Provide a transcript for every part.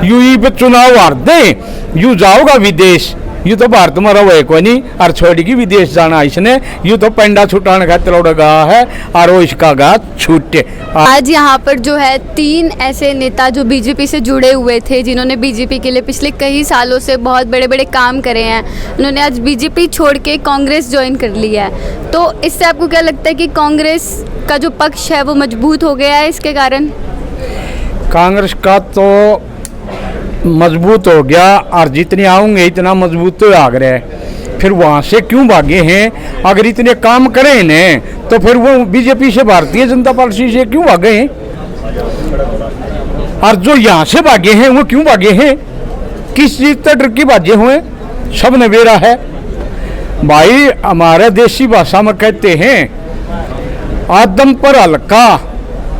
You ही पे चुनाव हार दे, यू जाओगा विदेश, यू तो भारत में रहो कोई नहीं और छोड़ेगी विदेश जाना इसने, यू तो पेंडा छुटाने का तलोड़ गा है और वो इसका गा छूटे। आज यहाँ पर जो है 3 ऐसे नेता जो बीजेपी से जुड़े हुए थे, जिन्होंने बीजेपी के लिए पिछले कई सालों से बहुत बड़े बड़े काम करे हैं, उन्होंने आज बीजेपी छोड़ के कांग्रेस ज्वाइन कर लिया है। तो इससे आपको क्या लगता है कि कांग्रेस का जो पक्ष है वो मजबूत हो गया है इसके कारण? कांग्रेस का तो मजबूत हो गया और जितने आऊँगे इतना मजबूत तो आ रहे हैं। फिर वहाँ से क्यों भागे हैं? अगर इतने काम करें ने तो फिर वो बीजेपी से, भारतीय जनता पार्टी से क्यों भागे हैं? और जो यहाँ से भागे हैं वो क्यों भागे हैं? किस चीज़ से डर की भागे हुए? सब नवेरा है भाई। हमारे देसी भाषा में कहते हैं आदम पर हल्का,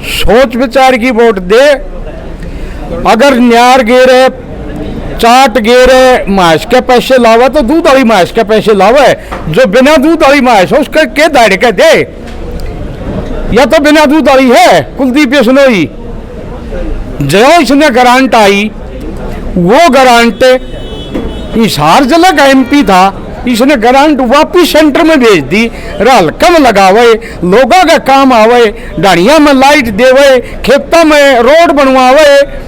सोच विचार की वोट दे। अगर न्यार गेरे, चाट गेरे मांस के पैसे लावा तो दूध वाली मांस के पैसे लावा है। जो बिना दूध वाली मांस है उसका के दायरे के दे, या तो बिना दूध वाली है कुलदीप बिश्नोई। जो इसने ग्रांट आई वो ग्रांट हिसार जिला का MP था, इसने ग्रांट वापिस सेंटर में भेज दी। राल कम लगावे, लोगों का काम आवे, डाड़िया में लाइट देवे, खेतों में रोड बनवावे,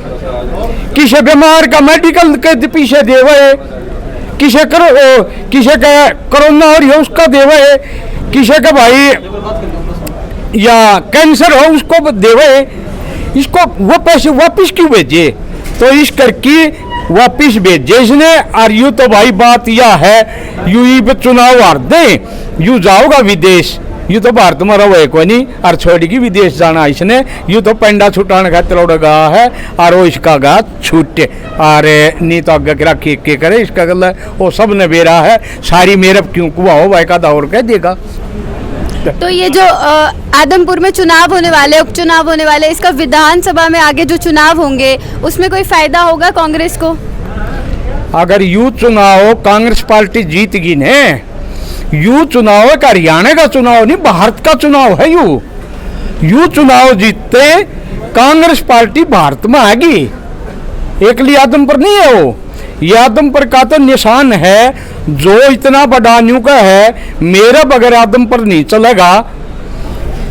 किसी बीमार का मेडिकल के पीछे देवे, किसी का कोरोना हो रही है उसका देवे, किसी का भाई या कैंसर हो उसको देवे। इसको वो पैसे वापिस क्यों भेजे? तो इस करके वापिस भेजे इसने। और यू तो भाई बात यह है, यू ही पे चुनाव हार दे, यू जाओगा विदेश, यू तो भारत में रहो कोई नहीं और छोड़ेगी विदेश जाना इसने, यू तो पेंडा छुटाने का तलोड़ गा है और वो इसका गा छूटे। और नहीं तो आगे गिरा के करे इसका गल वो सब ने बेरा है। सारी मेरब क्यों कुआ हो भाई का दौर कह देगा। तो ये जो आदमपुर में चुनाव होने वाले, उपचुनाव होने वाले, इसका विधानसभा में आगे जो चुनाव होंगे उसमें कोई फायदा होगा कांग्रेस को? अगर यू चुनाव कांग्रेस पार्टी जीतगी ने, यू चुनाव है हरियाणा का चुनाव नहीं, भारत का चुनाव है। यू चुनाव जीतते कांग्रेस पार्टी भारत में आएगी, एक लिए आदमपुर नहीं है वो। ये आदमपुर का तो निशान है, जो इतना बड़ा न्यू का है। मेरा बगैर आदमपुर नहीं चलेगा।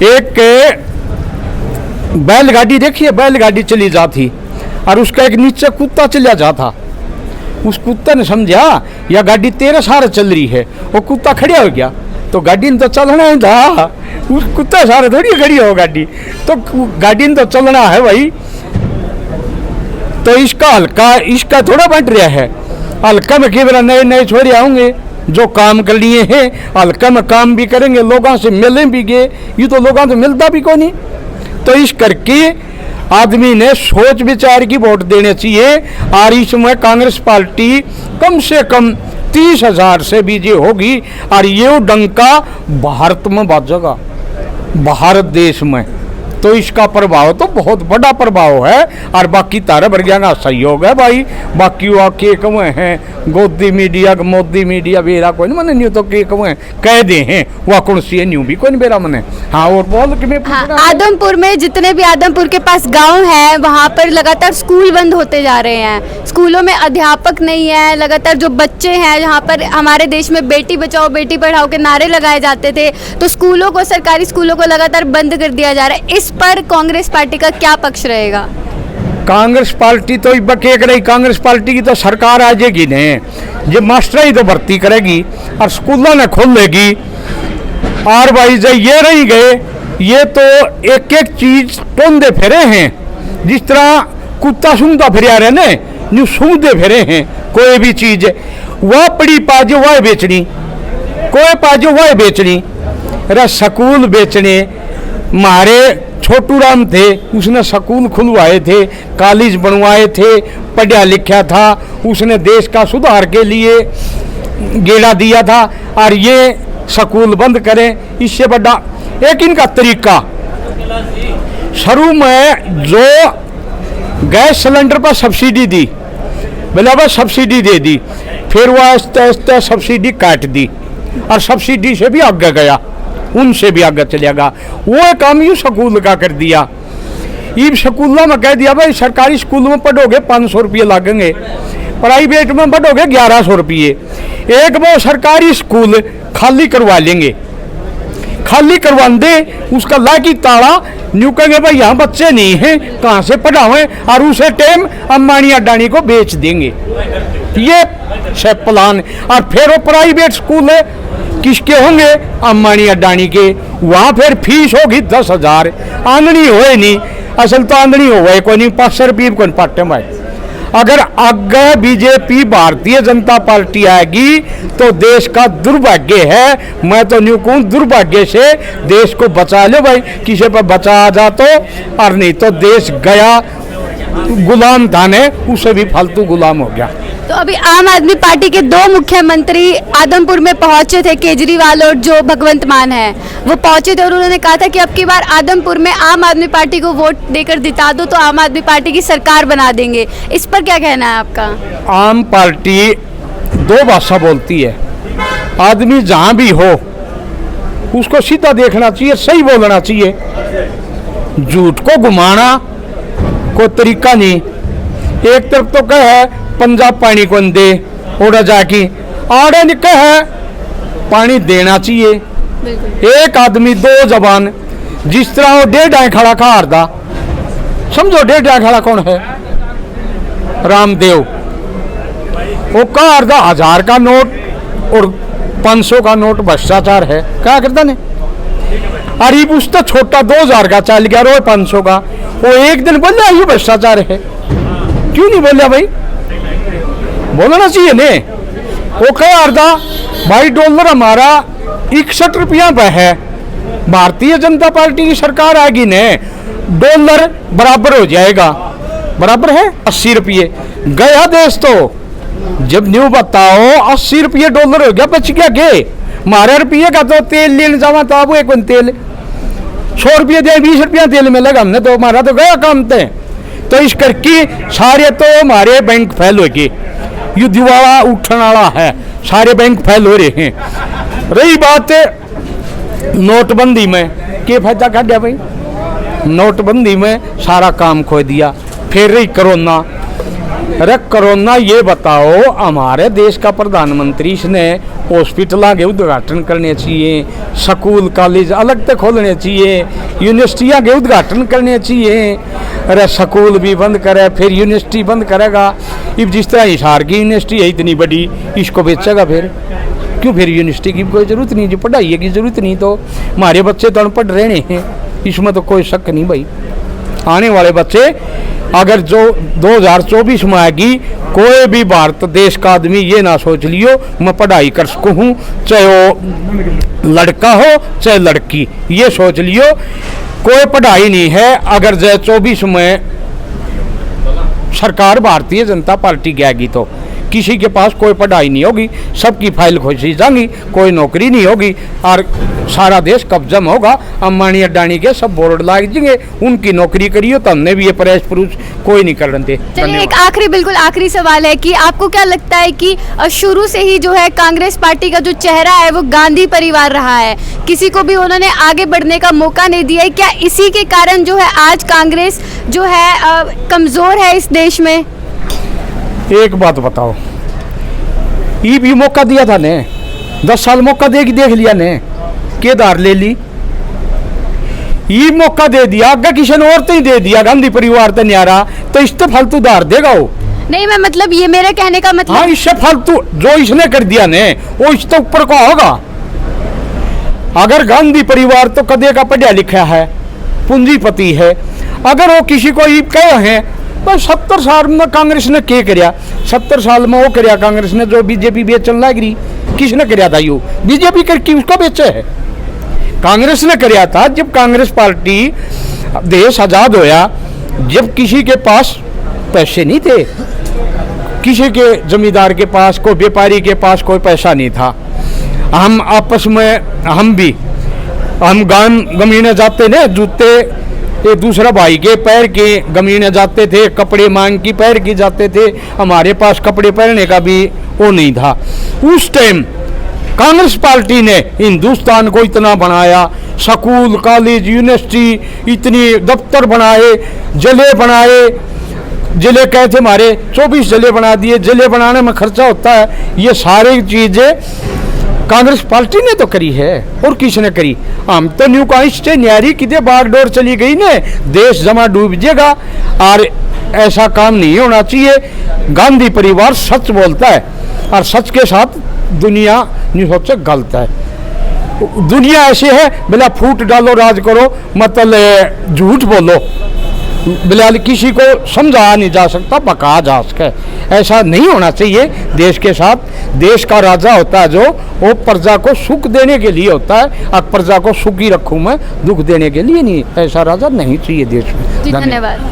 एक बैलगाड़ी देखिए, बैलगाड़ी चली जाती और उसका एक नीचे कुत्ता चला जाता। उस कुत्ते ने समझा यह गाड़ी तेरे सारे चल रही है, वो कुत्ता खड़ा हो गया तो गाड़ी ने तो चलना ही था, उस कुत्ते सारे थोड़ी खड़ी हो गाड़ी, तो गाड़ी ने तो चलना है भाई। तो इसका हल्का, इसका थोड़ा बंट रहा है। हल्का में केवल नए नए छोड़े आऊँगे जो काम कर लिए हैं, हल्का में काम भी करेंगे, लोगों से मिलें भी गए, ये तो लोगों से मिलता भी कौन नहीं। तो इस करके आदमी ने सोच विचार की वोट देने चाहिए। और इसमें कांग्रेस पार्टी कम से कम 30,000 से बीजे होगी और ये डंका भारत में बाजेगा, भारत देश में। तो इसका प्रभाव तो बहुत बड़ा प्रभाव है। और बाकी तारे वर्गिया का सहयोग है भाई। बाकी वो के कमे हैं गोदी मीडिया, मोदी मीडिया बेरा कोई नहीं मने, न्यू तो के कमे कह दे हैं वह कौन सी न्यू भी कोई नहीं बेरा मने। हाँ और बोल कि मैं आदमपुर में जितने भी आदमपुर के पास गांव हैं वहाँ पर लगातार स्कूल बंद होते जा रहे हैं, स्कूलों में अध्यापक नहीं है। लगातार जो बच्चे हैं, जहाँ पर हमारे देश में बेटी बचाओ बेटी पढ़ाओ के नारे लगाए जाते थे, तो स्कूलों को, सरकारी स्कूलों को लगातार बंद कर दिया जा रहा है। इस पर कांग्रेस पार्टी का क्या पक्ष रहेगा? कांग्रेस पार्टी तो बकेक रही, कांग्रेस पार्टी की तो सरकार आ जाएगी ने, ये मास्टर ही तो भर्ती करेगी और स्कूलों ने खोलेगी। और भाई जो ये रही गए, ये तो एक एक चीज टोंदे फेरे हैं, जिस तरह कुत्ता सूंघता फिर रहे ने, न्यू सूंघते फिरे हैं। कोई भी चीज वह पड़ी पाजो वह बेचनी, कोई पाजो वह बेचनी। अरे स्कूल बेचने, मारे छोटू राम थे, उसने स्कूल खुलवाए थे, कॉलेज बनवाए थे, पढ़ा लिखा था, उसने देश का सुधार के लिए गेड़ा दिया था। और ये स्कूल बंद करें, इससे बड़ा एक इनका तरीका, शुरू में जो गैस सिलेंडर पर सब्सिडी दी, बोला सब्सिडी दे दी, फिर वह आस्ते आस्ते सब्सिडी काट दी और सब्सिडी से भी आगे गया, उनसे भी आगे चलेगा। वो काम यूँ स्कूल का कर दिया। ये स्कूलों में कह दिया भाई सरकारी स्कूलों में पढ़ोगे 500 रुपये लगेंगे, प्राइवेट में पढ़ोगे 1100 रुपये। एक वो सरकारी स्कूल खाली करवा लेंगे, खाली करवा दे, उसका लागी ताला न्यू कहेंगे भाई यहाँ बच्चे नहीं हैं, कहाँ से पढ़ावें, और उसे टाइम अंबानी अडानी को बेच देंगे। ये सब प्लान। और फिर वो प्राइवेट स्कूल है किसके होंगे? अंबानी अडानी के। वहाँ फिर फीस होगी 10,000। आंदनी होए नहीं, असल तो आंदनी हो कोई नहीं, 500 रुपये को पाटे में। अगर आगे बीजेपी भारतीय जनता पार्टी आएगी तो देश का दुर्भाग्य है। मैं तो न्यू कहूँ दुर्भाग्य से देश को बचा लो भाई, किसी पर बचा जा तो, और नहीं तो देश गया गुलाम था ने, उसे भी फालतू गुलाम हो गया। तो अभी आम आदमी पार्टी के 2 मुख्यमंत्री आदमपुर में पहुंचे थे, केजरीवाल और जो भगवंत मान है, वो पहुंचे थे और उन्होंने कहा था कि अब की बार आदमपुर में आम आदमी पार्टी को वोट देकर जिता दो तो आम आदमी पार्टी की सरकार बना देंगे। इस पर क्या कहना है आपका? आम पार्टी 2 भाषा बोलती है। आदमी जहाँ भी हो उसको सीधा देखना चाहिए, सही बोलना चाहिए। झूठ को घुमाना कोई तरीका नहीं। एक तरफ तो कहे पंजाब पानी को दे ओड़ा जाके, आड़े ने कहे पानी देना चाहिए। एक आदमी 2 जबान, जिस तरह वो 1.5 खड़ा खारदा, समझो 1.5 खड़ा कौन है? रामदेव। वो खारदा 1000 का नोट और 500 का नोट भ्रष्टाचार है, क्या करता ने? अरे उसका छोटा 2000 का चल गया, रो 500 का, वो एक दिन बोल ये भ्रष्टाचार है। क्यों नहीं बोलिया भाई? बोलना चाहिए ने। वो कह अर्धा भाई डॉलर हमारा 61 रुपया पे है, भारतीय जनता पार्टी की सरकार आएगी ने, डॉलर बराबर हो जाएगा। बराबर है 80 रुपये। गया देश तो जब न्यू बताओ 80 रुपये डॉलर हो गया, बच गया के? मारे रुपये का तो तेल लेने जावा तो अब 1 तेल 100 रुपये दे, 20 रुपया तेल मिलेगा हमने तो, हमारा तो गया काम थे। तो इस करके सारे तो हमारे बैंक फेल हो गए, ये दिवाला उठने वाला है, सारे बैंक फेल हो रहे हैं। रही बात नोटबंदी में, क्या फायदा कर दिया भाई? नोटबंदी में सारा काम खो दिया। फिर रही कोरोना। अरे कोरोना, ये बताओ हमारे देश का प्रधानमंत्री ने हॉस्पिटल के उद्घाटन करने चाहिए, स्कूल कॉलेज अलग से खोलने चाहिए, यूनिवर्सिटियाँ के उद्घाटन करने चाहिए। अरे स्कूल भी बंद करे फिर यूनिवर्सिटी बंद करेगा। अब जिस तरह हिसार की यूनिवर्सिटी है इतनी बड़ी, इसको बेचेगा फिर? क्यों? फिर यूनिवर्सिटी की कोई ज़रूरत नहीं, जो पढ़ाई की ज़रूरत नहीं, तो हमारे बच्चे तो अनपढ़ रहने हैं, इसमें तो कोई शक नहीं भाई। आने वाले बच्चे अगर जो 2024 में आएगी, कोई भी भारत देश का आदमी ये ना सोच लियो मैं पढ़ाई कर सकूँ, चाहे वो लड़का हो चाहे लड़की, ये सोच लियो कोई पढ़ाई नहीं है। अगर 2024 में सरकार भारतीय जनता पार्टी की आएगी तो किसी के पास कोई पढ़ाई नहीं होगी, सबकी फाइल खोजी जाएंगी, कोई नौकरी नहीं होगी और सारा देश कब्जा में होगा। अंबानी अडानी के सब बोर्ड लाग जाएंगे, उनकी नौकरी करियो तो हमने भी ये प्रेस पुरुष कोई नहीं कर रहे। चलिए एक आखिरी, बिल्कुल आखिरी सवाल है कि आपको क्या लगता है कि शुरू से ही जो है कांग्रेस पार्टी का जो चेहरा है वो गांधी परिवार रहा है, किसी को भी उन्होंने आगे बढ़ने का मौका नहीं दिया है? क्या इसी के कारण जो है आज कांग्रेस जो है कमजोर है इस देश में? एक बात बताओ, ये भी मौका दिया था ने, 10 साल मौका देख लिया ने, केदार ले ली, ये मौका दे दिया, आगे किसी ने और तो ही दे दिया, गांधी परिवार तो न्यारा, तो इससे फालतू दार देगा वो? नहीं, मैं मतलब ये मेरे कहने का मतलब, हाँ इससे फालतू जो इसने कर दिया ने वो इससे ऊपर का होगा। अगर गांधी परिवार तो कदे का पढ़ा लिखा है, पूंजीपति है, अगर वो किसी को ये कहे हैं बस 70 साल में कांग्रेस ने क्या कराया? 70 साल में वो कराया कांग्रेस ने जो बीजेपी बेचने लग रही, किसने कराया था? यू बीजेपी करके उसको बेचे है, कांग्रेस ने कराया था। जब कांग्रेस पार्टी देश आजाद होया, जब किसी के पास पैसे नहीं थे, किसी के जमींदार के पास, कोई व्यापारी के पास कोई पैसा नहीं था, हम आपस में हम गमीने जाते ने, जूते एक दूसरा भाई के पैर के गमीने जाते थे, कपड़े मांग की पैर की जाते थे, हमारे पास कपड़े पहनने का भी वो नहीं था। उस टाइम कांग्रेस पार्टी ने हिंदुस्तान को इतना बनाया, स्कूल कॉलेज यूनिवर्सिटी इतनी दफ्तर बनाए, जिले बनाए, जिले कहे थे हमारे 24 जिले बना दिए, जिले बनाने में खर्चा होता है, ये सारी चीजें कांग्रेस पार्टी ने तो करी है। और किसने करी? हम तो न्यू कॉन्स्टिट्यूशन न्यारी किधे बागडोर चली गई ने, देश जमा डूब जाएगा। और ऐसा काम नहीं होना चाहिए। गांधी परिवार सच बोलता है और सच के साथ दुनिया नहीं सोचे गलत है। दुनिया ऐसी है, बिला फूट डालो राज करो, मतलब झूठ बोलो, बिलाल किसी को समझाया नहीं जा सकता, बका जा सके। ऐसा नहीं होना चाहिए। देश के साथ देश का राजा होता है जो, वो प्रजा को सुख देने के लिए होता है, और प्रजा को सुखी रखूं मैं, दुख देने के लिए नहीं। ऐसा राजा नहीं चाहिए देश में। जी धन्यवाद।